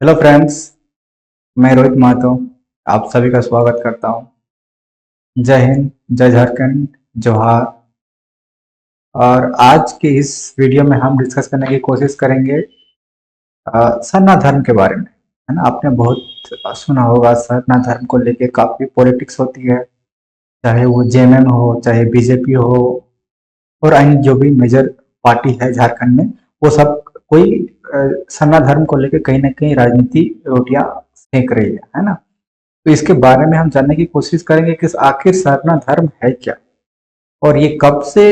Hello friends. मैं रोहित महतो आप सभी का स्वागत करता हूं। जय हिंद, जय झारखंड, जोहार। और आज के इस वीडियो में हम डिस्कस करने की कोशिश करेंगे सरना धर्म के बारे में। है ना, आपने बहुत सुना होगा सरना धर्म को लेके काफी पॉलिटिक्स होती है, चाहे वो जेएमएम हो, चाहे बीजेपी हो, और अन्य जो भी मेजर पार्टी है झारखंड में, वो सब कोई सरना धर्म को लेके कहीं ना कहीं राजनीति रोटियां सेक रही है ना। तो इसके बारे में हम जानने की कोशिश करेंगे कि आखिर सरना धर्म है क्या, और ये कब से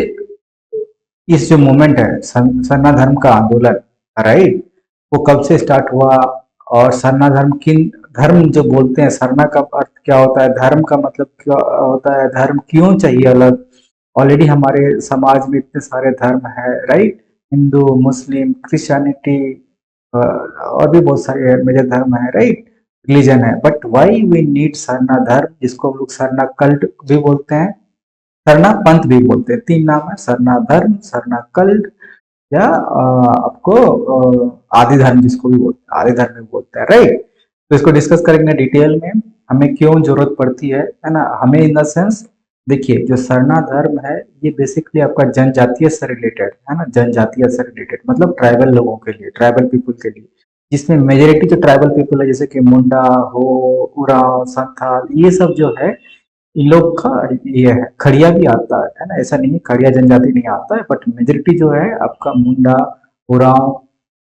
इस जो मूवमेंट है सरना धर्म का आंदोलन, राइट, वो कब से स्टार्ट हुआ। और सरना धर्म किन धर्म जो बोलते हैं, सरना का अर्थ क्या होता है, धर्म का मतलब क्या होता है, धर्म क्यों चाहिए अलग। ऑलरेडी हमारे समाज में इतने सारे धर्म है, राइट, हिंदू, मुस्लिम, क्रिश्चियनिटी, और भी बहुत सारे मेजर धर्म है, राइट, रिलीजन है। But why we need Sarna धर्म, जिसको हम लोग सरना कल्ट भी बोलते हैं, सरना पंथ भी बोलते हैं। तीन नाम है, सरना धर्म, सरना कल्ट, या आपको आदि धर्म जिसको भी बोलते हैं, आदि धर्म भी बोलते हैं, राइट। तो इसको डिस्कस करेंगे डिटेल में, हमें क्यों जरूरत पड़ती है ना, हमें इन द सेंस। देखिए, जो सरना धर्म है ये बेसिकली आपका जनजातीय से रिलेटेड है ना, जनजातीय से रिलेटेड मतलब ट्राइबल लोगों के लिए, ट्राइबल पीपल के लिए, जिसमें मेजोरिटी जो ट्राइबल पीपल है जैसे कि मुंडा हो, उरांव, संथाल, ये सब जो है, इन लोग का ये है। खड़िया भी आता है ना, ऐसा नहीं है खड़िया जनजाति नहीं आता है, बट मेजोरिटी जो है आपका मुंडा, उरांव,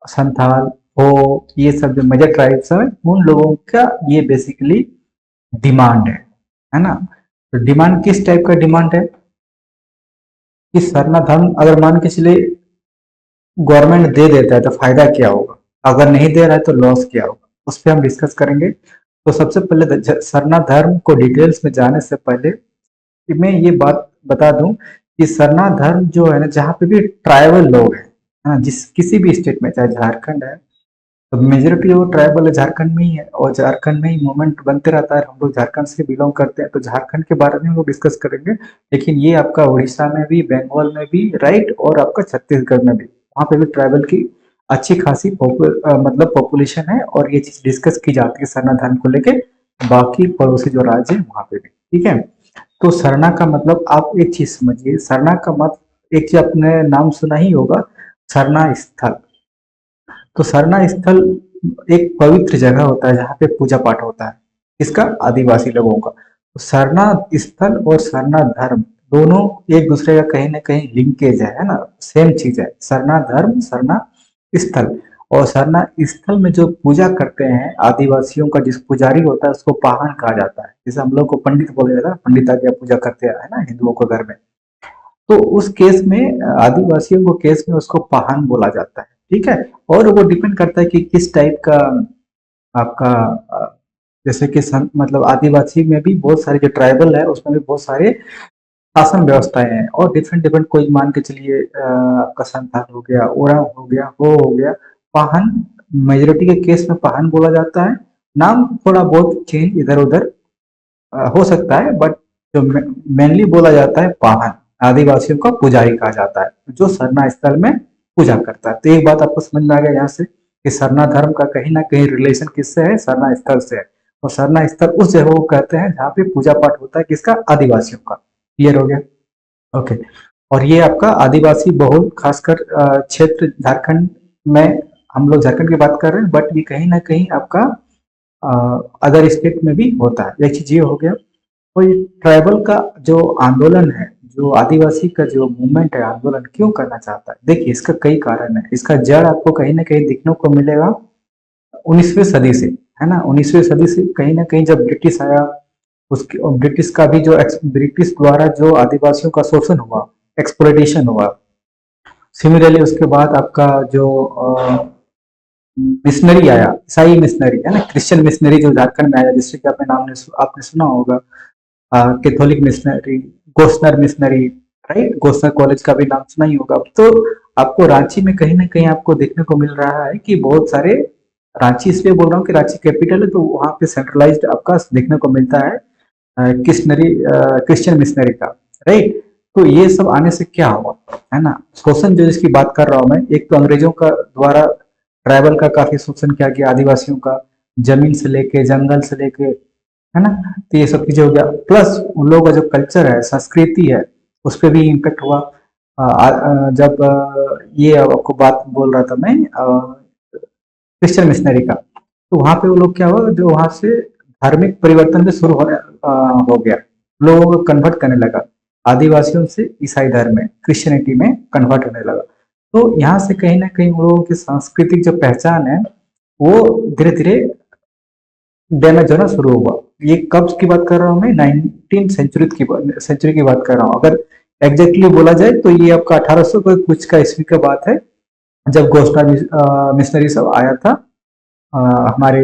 संथाल हो, ये सब जो मेजर ट्राइब्स है, उन लोगों का ये बेसिकली डिमांड है ना। तो डिमांड किस टाइप का डिमांड है कि सरना धर्म अगर मान के चले गवर्नमेंट दे देता है तो फायदा क्या होगा, अगर नहीं दे रहा है तो लॉस क्या होगा, उस पर हम डिस्कस करेंगे। तो सबसे पहले सरना धर्म को डिटेल्स में जाने से पहले कि मैं ये बात बता दूं कि सरना धर्म जो है ना, जहाँ पे भी ट्राइबल लोग हैं, है ना, जिस किसी भी स्टेट में, चाहे झारखंड है तो मेजोरिटी वो ट्राइबल है, झारखंड में ही है, और झारखंड में ही मूवमेंट बनते रहता है। हम लोग झारखंड से बिलोंग करते हैं तो झारखंड के बारे में हम लोग डिस्कस करेंगे। लेकिन ये आपका उड़ीसा में भी, बंगाल में भी, राइट, और आपका छत्तीसगढ़ में भी, वहाँ पे भी ट्राइबल की अच्छी खासी मतलब पॉपुलेशन है, और ये चीज डिस्कस की जाती है सरना धर्म को लेके बाकी पड़ोसी जो राज्य है वहाँ पे भी। ठीक है, तो सरना का मतलब आप एक चीज समझिए, सरना का मतलब एक चीज आपने नाम सुना ही होगा, सरना स्थल। तो सरना स्थल एक पवित्र जगह होता है जहाँ पे पूजा पाठ होता है, इसका आदिवासी लोगों का। तो सरना स्थल और सरना धर्म दोनों एक दूसरे का कहीं ना कहीं लिंकेज है ना, सेम चीज है, सरना धर्म, सरना स्थल। और सरना स्थल में जो पूजा करते हैं आदिवासियों का, जिस पुजारी होता है उसको पाहन कहा जाता है, जैसे हम लोग को पंडित बोला जाता है, पंडित आके पूजा करते हैं, है ना, हिंदुओं को घर में। तो उस केस में आदिवासियों को केस में उसको पाहन बोला जाता है। ठीक है, और वो डिपेंड करता है कि किस टाइप का आपका जैसे कि मतलब आदिवासी में भी बहुत सारे जो ट्राइबल है उसमें भी बहुत सारे शासन व्यवस्थाएं हैं, और डिफरेंट डिफरेंट, कोई मान के चलिए आपका संथाल हो गया, ओराव हो गया, हो गया, पाहन, मेजोरिटी के केस में पाहन बोला जाता है। नाम थोड़ा बहुत चेंज इधर उधर हो सकता है, बट जो मेनली बोला जाता है पाहन, आदिवासियों का पुजारी कहा जाता है जो सरना स्थल में पूजा करता है। तो एक बात आपको समझ में आ गया यहाँ से कि सरना धर्म का कहीं ना कहीं रिलेशन किससे है, सरना स्थल से है। और सरना स्थल उस जगह को कहते हैं जहाँ पे पूजा पाठ होता है, किसका, आदिवासियों का। क्लियर हो गया, ओके। और ये आपका आदिवासी बहुल खासकर क्षेत्र झारखंड में, हम लोग झारखंड की बात कर रहे हैं, बट ये कहीं ना कहीं आपका अदर स्टेट में भी होता है। एक चीज ये हो गया। और ये ट्राइबल का जो आंदोलन है, जो आदिवासी का जो मूवमेंट है, आंदोलन क्यों करना चाहता है, देखिए इसका कई कारण है। इसका जड़ आपको कहीं ना कहीं दिखने को मिलेगा 19वीं सदी से, है ना। 19वीं सदी से कहीं ना कहीं जब ब्रिटिश आया, उसके और ब्रिटिश का भी जो ब्रिटिश द्वारा जो आदिवासियों का शोषण हुआ, एक्सप्लॉइटेशन हुआ। सिमिलरली उसके बाद आपका जो मिशनरी आया, ईसाई मिशनरी, है ना, क्रिश्चियन मिशनरी जो झारखंड में आया, जिससे कि आपने नाम आपने सुना होगा, Catholic missionary, Gossner missionary, right, Gossner college का भी नाम सुना ही होगा। तो आपको रांची में कहीं ना कहीं आपको देखने को मिल रहा है कि बहुत सारे, रांची इसलिए बोल रहा हूँ कि रांची कैपिटल है तो वहाँ पे सेंट्रलाइज्ड आपका देखने को मिलता है क्रिश्चियन मिशनरी का, राइट। तो ये सब आने से क्या हुआ, है ना, शोषण जो इसकी बात कर रहा हूँ मैं, एक तो अंग्रेजों का द्वारा ट्राइबल का काफी शोषण किया गया, आदिवासियों का जमीन से लेके जंगल से लेके, है ना। तो ये सब चीजें हो गया, प्लस उन लोगों का जो कल्चर है, संस्कृति है, उस पर भी इम्पेक्ट हुआ। जब ये आपको बात बोल रहा था मैं क्रिश्चियन मिशनरी का, तो वहां पे वो लोग क्या हुआ, जो वहां से धार्मिक परिवर्तन भी शुरू हो गया, लोगों को कन्वर्ट करने लगा, आदिवासियों से ईसाई धर्म में, क्रिश्चियनिटी में कन्वर्ट होने लगा। तो यहाँ से कहीं ना कहीं उन लोगों की सांस्कृतिक जो पहचान है वो धीरे धीरे डैमेज होना शुरू हुआ। ये कब की बात कर रहा हूँ मैं, 19 सेंचुरी की बात कर रहा हूँ। अगर एग्जैक्टली बोला जाए तो ये आपका 1800 का कुछ का ईस्वी का बात है, जब गोस्टा मिशनरी सब आया था हमारे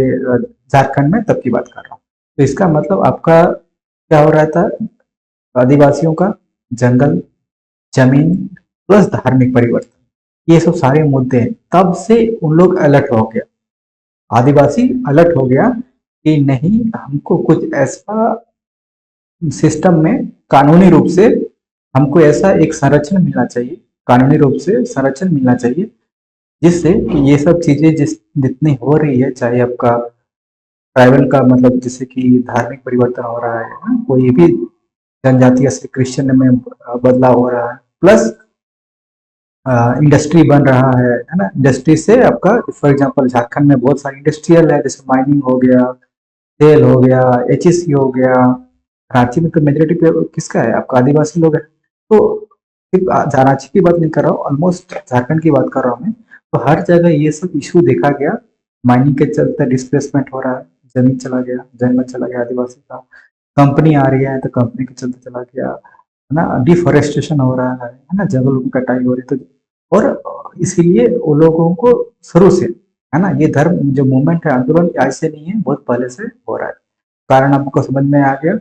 झारखंड में, तब की बात कर रहा हूँ। तो इसका मतलब आपका क्या हो रहा था, आदिवासियों का जंगल, जमीन, प्लस धार्मिक परिवर्तन, ये सब सारे मुद्दे हैं। तब से उन लोग अलर्ट हो गया, आदिवासी अलर्ट हो गया कि नहीं, हमको कुछ ऐसा सिस्टम में कानूनी रूप से हमको ऐसा एक संरक्षण मिलना चाहिए, कानूनी रूप से संरक्षण मिलना चाहिए, जिससे ये सब चीजें जितनी हो रही है, चाहे आपका ट्राइबल का मतलब जैसे कि धार्मिक परिवर्तन हो रहा है ना, कोई भी जनजातीय से क्रिश्चियन में बदलाव हो रहा है, प्लस इंडस्ट्री बन रहा है ना। इंडस्ट्री से आपका फॉर एग्जांपल झारखंड में बहुत सारी इंडस्ट्रियल है, जैसे माइनिंग हो गया, तेल हो गया, एचईसी हो गया। रांची में तो मेजोरिटी किसका है, आपका आदिवासी लोग है। तो सिर्फ रांची की बात नहीं कर रहा हूँ, ऑलमोस्ट झारखंड की बात कर रहा हूँ मैं। तो हर जगह ये सब इशू देखा गया, माइनिंग के चलते डिस्प्लेसमेंट हो रहा है, जमीन चला गया, जंगल चला गया आदिवासी का, कंपनी आ रही है तो कंपनी के चलते चला गया, है ना। डिफॉरेस्टेशन हो रहा है ना, जंगलों की कटाई हो रही है। तो और इसीलिए वो लोगों को शुरू से, है ना, ये धर्म जो मूवमेंट है, आंदोलन ऐसे नहीं है, बहुत पहले से हो रहा है, कारण आपको समझ में आ गया।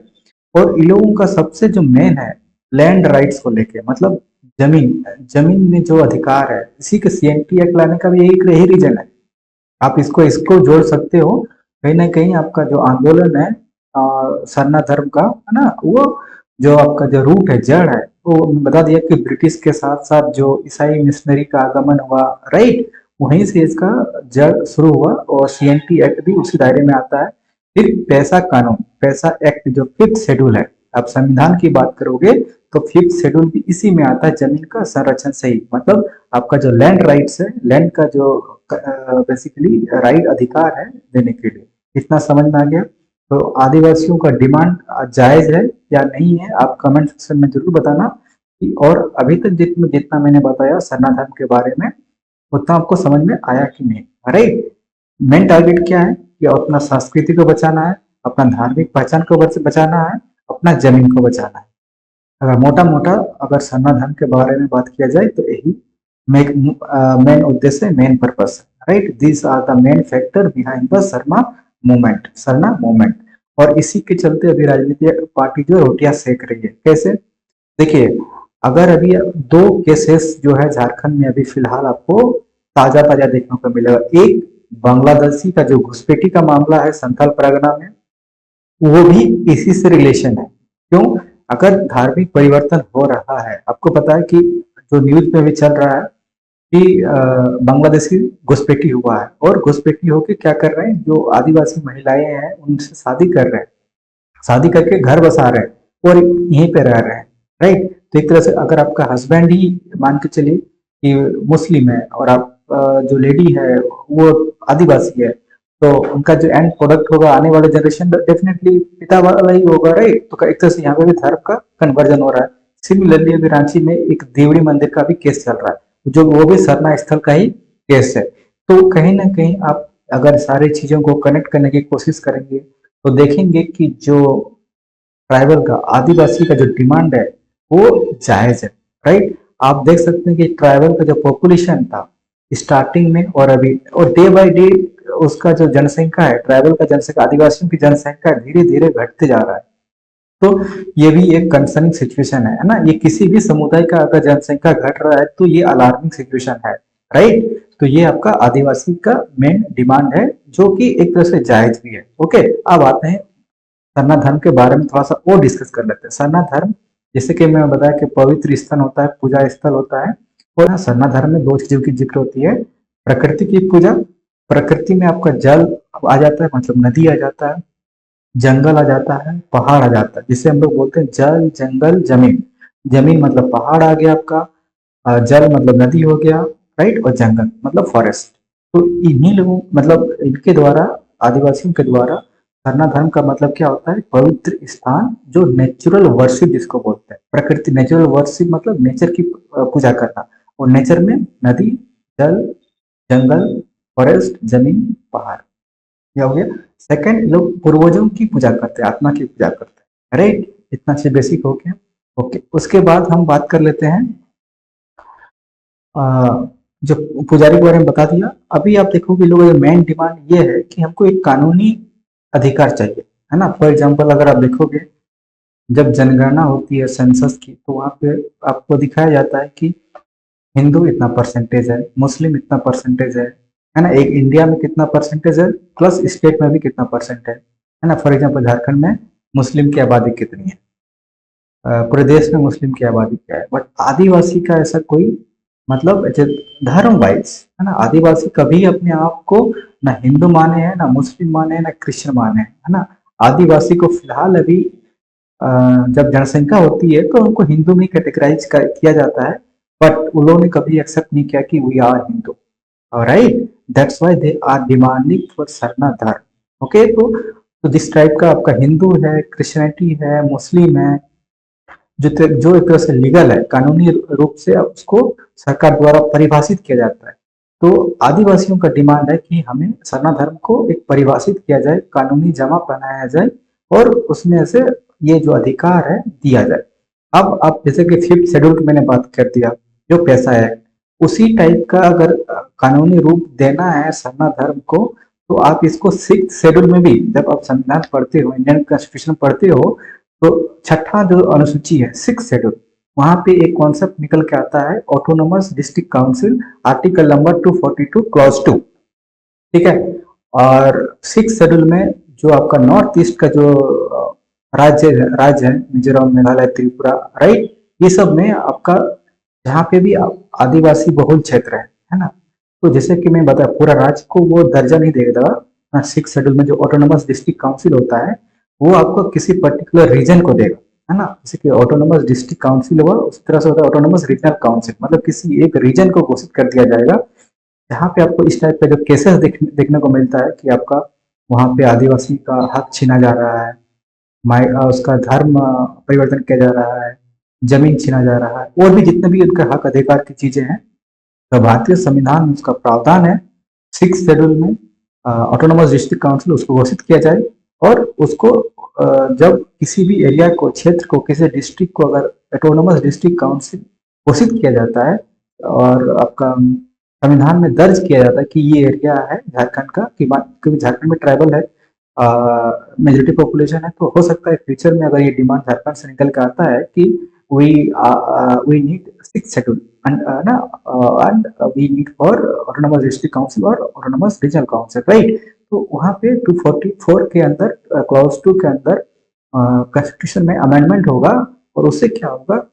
और इन लोगों का सबसे जो मेन है, लैंड राइट्स को लेके, मतलब जमीन, जमीन में जो अधिकार है, इसी के सीएनटी एक्ट लाने का भी यही रीजन है। आप इसको इसको जोड़ सकते हो, कहीं ना कहीं आपका जो आंदोलन है सरना धर्म का, है ना, वो जो आपका जो रूट है, जड़ है, वो बता दिया कि ब्रिटिश के साथ साथ जो ईसाई मिशनरी का आगमन हुआ, राइट, वहीं से इसका जड़ शुरू हुआ, और सीएनटी एक्ट भी उसी दायरे में आता है। फिर पैसा कानून, पैसा एक्ट जो फिफ्थ शेड्यूल है, आप संविधान की बात करोगे तो फिफ्थ शेड्यूल भी इसी में आता है, जमीन का संरक्षण सही, मतलब आपका जो लैंड राइट्स है, लैंड का जो बेसिकली राइट, अधिकार है देने के लिए। इतना समझ में आ गया। तो आदिवासियों का डिमांड जायज है या नहीं है, आप कमेंट सेक्शन में जरूर बताना। और अभी तक जितना जितना मैंने बताया सरना धर्म के बारे में, उतना आपको समझ में आया कि नहीं, राइट। मेन टारगेट क्या है कि अपना संस्कृति को बचाना है, अपना धार्मिक पहचान को बचाना है, अपना जमीन को बचाना है। अगर मोटा मोटा अगर सरना धर्म के बारे में बात किया जाए तो यही मेन उद्देश्य, main purpose, right. This are the main factor behind the Sharma movement, Sarna movement. और इसी के चलते अभी राजनीतिक पार्टी जो रोटियां सेक रही है, कैसे, देखिए, अगर अभी दो केसेस जो है झारखंड में अभी फिलहाल आपको ताजा ताजा देखने को मिलेगा। एक बांग्लादेशी का जो घुसपैठी का मामला है संथाल परगना में, वो भी इसी से रिलेशन है। क्यों, अगर धार्मिक परिवर्तन हो रहा है, आपको पता है कि जो न्यूज में भी चल रहा है कि बांग्लादेशी घुसपैठी हुआ है, और घुसपैठी होके क्या कर रहे हैं, जो आदिवासी महिलाएं हैं उनसे शादी कर रहे हैं, शादी करके घर बसा रहे हैं और यहीं पे रह रहे हैं, राइट। तो एक तरह से अगर आपका हस्बैंड ही मान के चलिए कि मुस्लिम है, और आप जो लेडी है वो आदिवासी है, तो उनका जो एंड प्रोडक्ट होगा आने वाले जनरेशन डेफिनेटली पिता वाला ही होगा, राइट। तो एक तरह से यहाँ पे भी धर्म का कन्वर्जन हो रहा है। सिमिलरली अभी रांची में एक देवड़ी मंदिर का भी केस चल रहा है, जो वो भी सरना स्थल का ही केस है। तो कहीं ना कहीं आप अगर सारी चीजों को कनेक्ट करने की कोशिश करेंगे तो देखेंगे कि जो ट्राइबल का, आदिवासी का जो डिमांड है वो जायज है, राइट। आप देख सकते हैं कि ट्राइबल का जो पॉपुलेशन था स्टार्टिंग में और अभी, और डे बाय डे उसका जो जनसंख्या है, ट्राइबल का जनसंख्या, आदिवासियों की जनसंख्या धीरे धीरे घटते जा रहा है। तो ये भी एक कंसर्निंग सिचुएशन है ना। ये किसी भी समुदाय का अगर जनसंख्या घट रहा है तो ये अलार्मिंग सिचुएशन है, राइट। तो ये आपका आदिवासी का मेन डिमांड है, जो कि एक तरह से जायज भी है। ओके, अब आते हैं सरना धर्म के बारे में थोड़ा सा और डिस्कस कर लेते हैं। सरना धर्म, जैसे कि मैं बताया कि पवित्र स्थल होता है, पूजा स्थल होता है। और सरना धर्म में दो चीजों की जिक्र होती है, प्रकृति की पूजा, प्रकृति में आपका जल आ जाता है, मतलब नदी आ जाता है, जंगल आ जाता है, पहाड़ आ जाता है, जिसे हम लोग बोलते हैं जल, जंगल, जमीन। जमीन मतलब पहाड़ आ गया आपका, जल मतलब नदी हो गया, राइट, और जंगल मतलब फॉरेस्ट। तो इन्हीं लोगों, मतलब इनके द्वारा, आदिवासियों के द्वारा सरना धर्म का मतलब क्या होता है? पवित्र स्थान, जो नेचुरल वर्शिप जिसको बोलते हैं। प्रकृति, नेचुरल वर्शिप मतलब नेचर की पूजा करना, और नेचर में नदी, जल, जंगल, फॉरेस्ट, जमीन, पहाड़, क्या हो गया? सेकंड, लोग पूर्वजों की पूजा करते हैं, आत्मा की पूजा करते हैं, राइट। इतना से बेसिक हो गया। ओके, उसके बाद हम बात कर लेते हैं, जो पुजारी के बारे में बता दिया। अभी आप देखोगे लोगों की मेन डिमांड ये है कि हमको एक कानूनी अधिकार चाहिए, है ना। फॉर एग्जांपल अगर आप देखोगे, जब जनगणना होती है सेंसस की, तो वहाँ पे आपको दिखाया जाता है कि हिंदू इतना परसेंटेज है, मुस्लिम इतना परसेंटेज है ना। एक इंडिया में कितना परसेंटेज है, प्लस स्टेट में भी कितना परसेंट है ना। फॉर एग्जांपल झारखंड में मुस्लिम की आबादी कितनी है, पूरे देश में मुस्लिम की आबादी क्या है, बट आदिवासी का ऐसा कोई, मतलब धर्म वाइज, है ना, आदिवासी कभी अपने आप को ना हिंदू माने हैं, ना मुस्लिम माने हैं, ना क्रिश्चियन माने हैं, है ना। आदिवासी को फिलहाल अभी जब जनसंख्या होती है तो उनको हिंदू में कैटेगराइज किया जाता है, बट उन लोगों ने कभी एक्सेप्ट नहीं किया कि we are Hindu, right. That's why they are demanding for Sarna धर्म। ओके, तो जिस टाइप का आपका हिंदू है, क्रिश्चियनिटी है, मुस्लिम है, जो एक तरह से लीगल है, कानूनी रूप से उसको सरकार द्वारा परिभाषित किया जाता है। तो आदिवासियों का डिमांड है कि हमें सरना धर्म को एक परिभाषित किया जाए, कानूनी जमा पहनाया जाए, और उसमें से ये जो अधिकार है दिया जाए। अब जैसे कि फिफ्थ शेड्यूल की मैंने बात कर दिया, जो पैसा है, उसी टाइप का अगर कानूनी रूप देना है सरना धर्म को, तो आप इसको सिक्स शेड्यूल में भी, जब आप संविधान पढ़ते हो, इंडियन कॉन्स्टिट्यूशन पढ़ते हो, तो छठा जो अनुसूची है, सिक्स शेड्यूल, वहां पे एक कॉन्सेप्ट निकल के आता है, autonomous district council, article number 242 clause 2, ठीक है। और सिक्स शेड्यूल में जो आपका नॉर्थ ईस्ट का जो राज्य है, मिजोरम, मेघालय, त्रिपुरा, राइट, ये सब में आपका जहाँ पे भी आदिवासी बहुल क्षेत्र है ना, तो जैसे कि मैं बताया, पूरा राज्य को वो दर्जा नहीं देगा। सिक्स शेड्यूल में जो ऑटोनोमस डिस्ट्रिक्ट काउंसिल होता है, वो आपको किसी पर्टिकुलर रीजन को देगा, है ना। जैसे कि ऑटोनोमस डिस्ट्रिक्ट काउंसिल हुआ, उस तरह से होता है ऑटोनोमस रीजनल काउंसिल, मतलब किसी एक रीजन को घोषित कर दिया जाएगा, जहाँ पे आपको इस टाइप का जो केसेस देखने को मिलता है कि आपका वहाँ पे आदिवासी का हक छीना जा रहा है, उसका धर्म परिवर्तन किया जा रहा है, जमीन छीना जा रहा है, और भी जितने भी उनका हक अधिकार की चीजें हैं, तो भारतीय संविधान में उसका प्रावधान है, सिक्स शेड्यूल में ऑटोनोमस डिस्ट्रिक्ट काउंसिल उसको घोषित किया जाए, और उसको जब किसी भी एरिया को, क्षेत्र को, किसी डिस्ट्रिक्ट को अगर ऑटोनोमस डिस्ट्रिक्ट काउंसिल घोषित किया जाता है, और आपका संविधान में दर्ज किया जाता है कि ये एरिया है झारखंड का, क्योंकि झारखंड में ट्राइबल है, मेजोरिटी पॉपुलेशन है, तो हो सकता है फ्यूचर में अगर ये डिमांड झारखंड से निकल के आता है कि we we need six schedule and we need for autonomous district council और ऑटोनोमस रीजनल काउंसिल, राइट। तो वहाँ पे 244 के अंदर, क्लॉज 2 के अंदर कॉन्स्टिट्यूशन में अमेंडमेंट होगा, और उससे क्या होगा,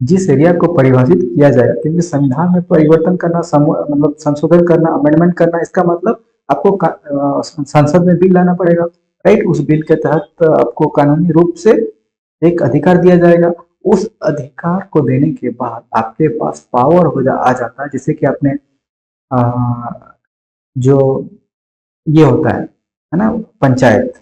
जिस एरिया को परिभाषित किया जाएगा, क्योंकि संविधान में परिवर्तन करना, मतलब संशोधन करना, अमेंडमेंट करना, इसका मतलब आपको संसद में बिल लाना पड़ेगा, राइट। उस बिल के तहत आपको कानूनी रूप से एक अधिकार दिया जाएगा। उस अधिकार को देने के बाद आपके पास पावर आ जाता है, जैसे कि आपने जो ये होता है ना, पंचायत,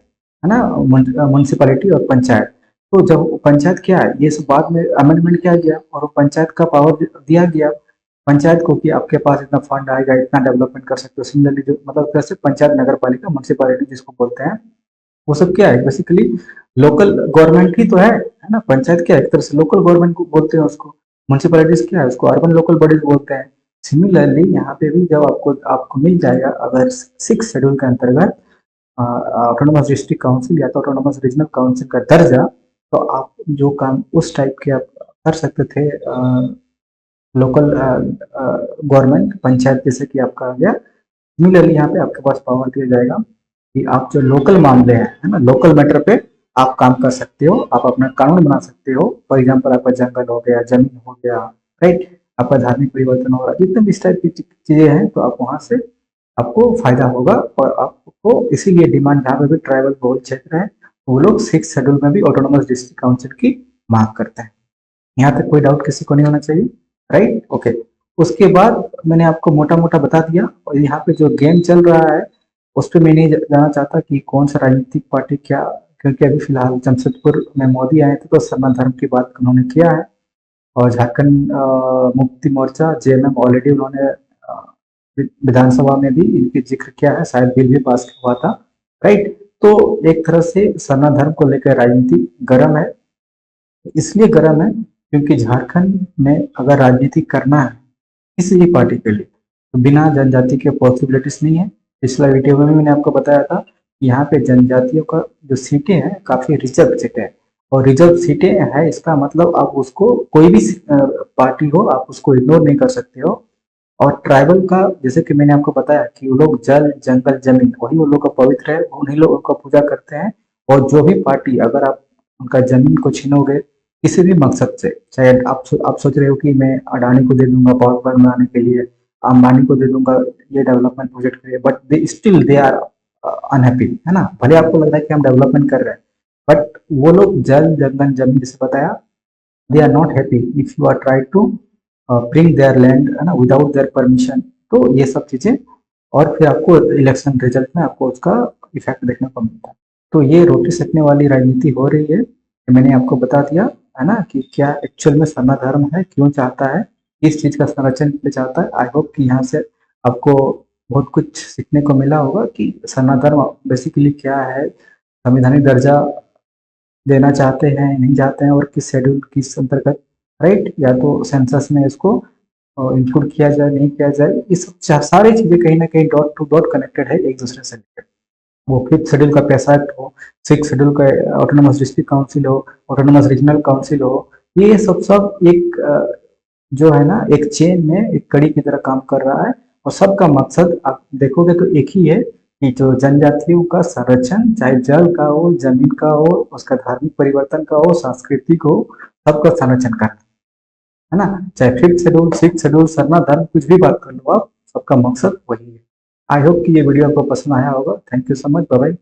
है ना, म्यूनसिपैलिटी और पंचायत। तो जब पंचायत क्या है, ये सब बाद में अमेंडमेंट किया गया, और पंचायत का पावर दिया गया पंचायत को कि आपके पास इतना फंड आएगा, इतना डेवलपमेंट कर सकते हो। सिमिलरली जो, मतलब कैसे पंचायत, नगर पालिका, म्यूनसिपैलिटी जिसको बोलते हैं, वो सब क्या है, बेसिकली लोकल गवर्नमेंट ही तो है ना। पंचायत क्या है, एक तरह से लोकल गवर्नमेंट को बोलते हैं उसको। म्यूनसिपैलिटीज क्या है, उसको अर्बन लोकल बॉडीज बोलते हैं। सिमिलरली यहाँ पे भी जब आपको मिल जाएगा, अगर सिक्स शेड्यूल के अंतर्गत ऑटोनोमस डिस्ट्रिक्ट काउंसिल या तो ऑटोनोमस रीजनल काउंसिल का दर्जा, तो आप जो काम उस टाइप के आप कर सकते थे, लोकल गवर्नमेंट, पंचायत जैसे कि आपका आ गया, सिमिलरली यहाँ पे आपके पास पावर दिया जाएगा कि आप जो लोकल मामले हैं, है ना, लोकल मैटर पे आप काम कर सकते हो, आप अपना कानून बना सकते हो। फॉर एग्जाम्पल आपका जंगल हो गया, जमीन हो गया, राइट, आपका धार्मिक परिवर्तन हो रहा है, जितने भी इस टाइप की चीजें हैं, तो आप वहां से आपको फायदा होगा। और आपको इसीलिए डिमांड, जहाँ पे भी ट्राइबल बहुल क्षेत्र है, वो लोग 6 शेड्यूल में भी ऑटोनोमस डिस्ट्रिक्ट काउंसिल की मांग करते हैं। यहाँ तक कोई डाउट किसी को नहीं होना चाहिए, राइट? ओके। उसके बाद मैंने आपको मोटा मोटा बता दिया, और यहाँ पे जो गेम चल रहा है उस पर मैं नहीं जानना चाहता कि कौन सा राजनीतिक पार्टी क्या, क्योंकि अभी फिलहाल जमशेदपुर में मोदी आए थे तो सनातन धर्म की बात उन्होंने किया है, और झारखंड मुक्ति मोर्चा जेएमएम ऑलरेडी उन्होंने विधानसभा में भी इनकी जिक्र किया है, शायद बिल भी पास हुआ था, राइट? तो एक तरह से सनातन धर्म को लेकर राजनीति गर्म है। इसलिए गर्म है क्योंकि झारखंड में अगर राजनीति करना है किसी भी पार्टी के लिए, तो बिना जनजाति के पॉसिबिलिटीज नहीं है। पिछला वीडियो में भी मैंने आपको बताया था कि यहाँ पे जनजातियों का जो सीटें हैं काफी रिजर्व सीटें हैं, और रिजर्व सीटें है इसका मतलब आप उसको कोई भी पार्टी हो आप उसको इग्नोर नहीं कर सकते हो। और ट्राइबल का, जैसे कि मैंने आपको बताया कि वो लोग जल जंगल जमीन वही वो लोग का पवित्र है, उन्हीं लोगों का पूजा करते हैं। और जो भी पार्टी, अगर आप उनका जमीन को छीनोगे किसी भी मकसद से, चाहे आप सोच रहे हो कि मैं अडानी को दे दूंगा पावर प्लांट बनाने के लिए, अंबानी को दे दूंगा ये डेवलपमेंट प्रोजेक्ट के लिए, but they still they are unhappy, है ना? भले आपको लग रहा है कि हम डेवलपमेंट कर रहे हैं, बट वो लोग जल जंगल जमीन, जैसे बताया, they are not happy if you are try to bring their land, है ना, विदाउट देयर परमिशन। तो ये सब चीजें, और फिर आपको इलेक्शन रिजल्ट में आपको उसका इफेक्ट देखने को मिलता है। तो ये रोटी सेकने वाली राजनीति हो रही है, मैंने आपको बता दिया, है ना, कि क्या एक्चुअल में सनातन धर्म है, क्यों चाहता है, किस चीज का संरक्षण के लिए चाहता है। आई होप कि यहाँ से आपको बहुत कुछ सीखने को मिला होगा कि सनातन धर्म बेसिकली क्या है, संवैधानिक दर्जा देना चाहते हैं नहीं चाहते हैं, और किस शेड्यूल किस अंतर्गत, राइट? या तो सेंसस में इसको इंक्लूड किया जाए नहीं किया जाए, ये सब सारी चीजें कहीं ना कहीं डॉट टू डॉट कनेक्टेड है एक दूसरे से। वो 5th शेड्यूल का पैसा एक्ट हो, 6th शेड्यूल का ऑटोनोमस डिस्ट्रिक्ट काउंसिल हो, ऑटोनोमस रीजनल काउंसिल हो, ये सब सब एक जो है ना, एक चेन में एक कड़ी की तरह काम कर रहा है। और सबका मकसद आप देखोगे तो एक ही है कि जो जनजातियों का संरक्षण, चाहे जल का हो, जमीन का हो, उसका धार्मिक परिवर्तन का हो, सांस्कृतिक हो, सबका संरक्षण करना, है ना? चाहे 5th schedule, 6th schedule, Sarna धर्म, कुछ भी बात कर लो आप, सबका मकसद वही है। आई होप कि ये वीडियो आपको पसंद आया होगा। Thank you so much, bye bye.